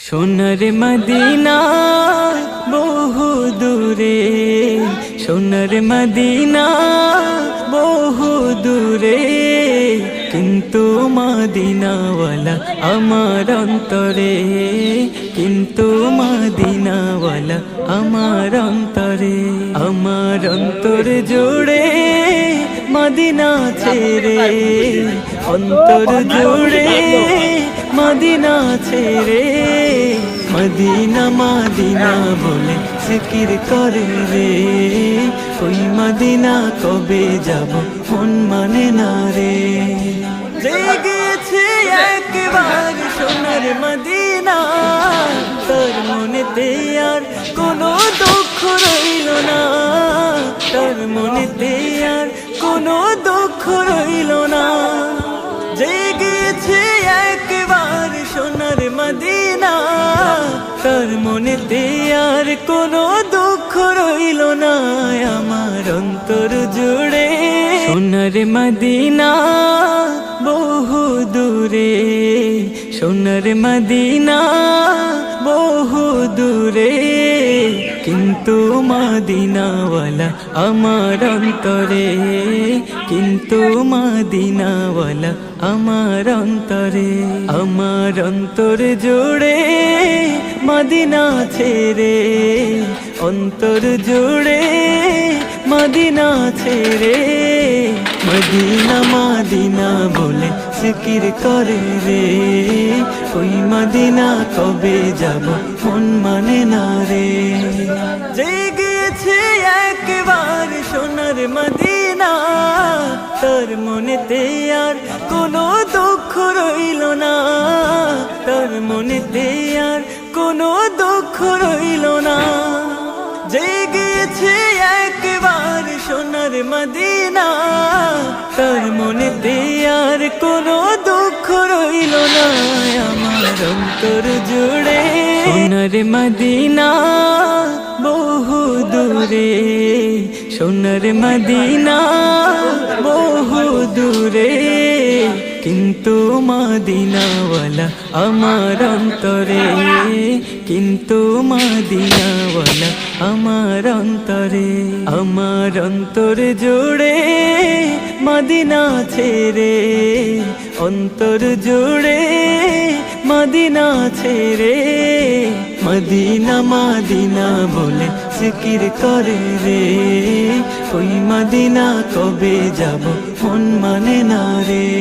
সোনার মদিনা বহু দূরে, সোনার মদিনা বহু দূরে, কিন্তু মদিনাওয়ালা আমার অন্তরে, কিন্তু মদিনাওয়ালা আমার অন্তরে। আমার অন্তর জুড়ে মদিনা ছেড়ে, অন্তর জুড়ে মদিনা ছেড়ে, মদিনা মদিনা বলে জিকির করে রে। ওই মদিনা কবে যাব মন মানে না রে। জেগেছে একবার সোনার মদিনা, তার মনেতে আর কোনো দুঃখ রইল না, তার মনেতে আর কোনো দুঃখ রইল না। জেগেছে একবার সোনার মদিনা, তার মনেতে আর কোনো দুঃখ রইল না। আমার অন্তর জুড়ে সোনার মদিনা বহু দূরে, সোনার মদিনা বহু দূরে, কিন্তু মদিনাওয়ালা আমার অন্তরে, কিন্তু মদিনাওয়ালা আমার অন্তরে। আমার অন্তর জুড়ে মদিনা ছেড়ে, অন্তর জুড়ে মদিনা ছেড়ে, মদিনা মদিনা বলে জিকির করে রে। ওই মদিনা কবে যাব মন মানে না রে। জেগেছে একবার সোনার মদিনা, তার মনেতে আর কোনো দুঃখ রইল না, তার মনেতে আর কোনো দুঃখ রইল না। জেগেছে একবার সোনার মদিনা, তার মনেতে আর কোনো দুঃখ রইল না। আমার অন্তর জুড়ে সোনার মদিনা বহু দূরে, সোনার মদিনা বহু দূরে, কিন্তু মদিনাওয়ালা আমার অন্তরে, কিন্তু মদিনাওয়ালা আমার অন্তরে। আমার অন্তর জুড়ে মদিনা ছেড়ে, অন্তর জুড়ে মদিনা ছেড়ে, মদিনা মদিনা বলে জিকির করে রে। ওই মদিনা কবে যাব মন মানে না রে।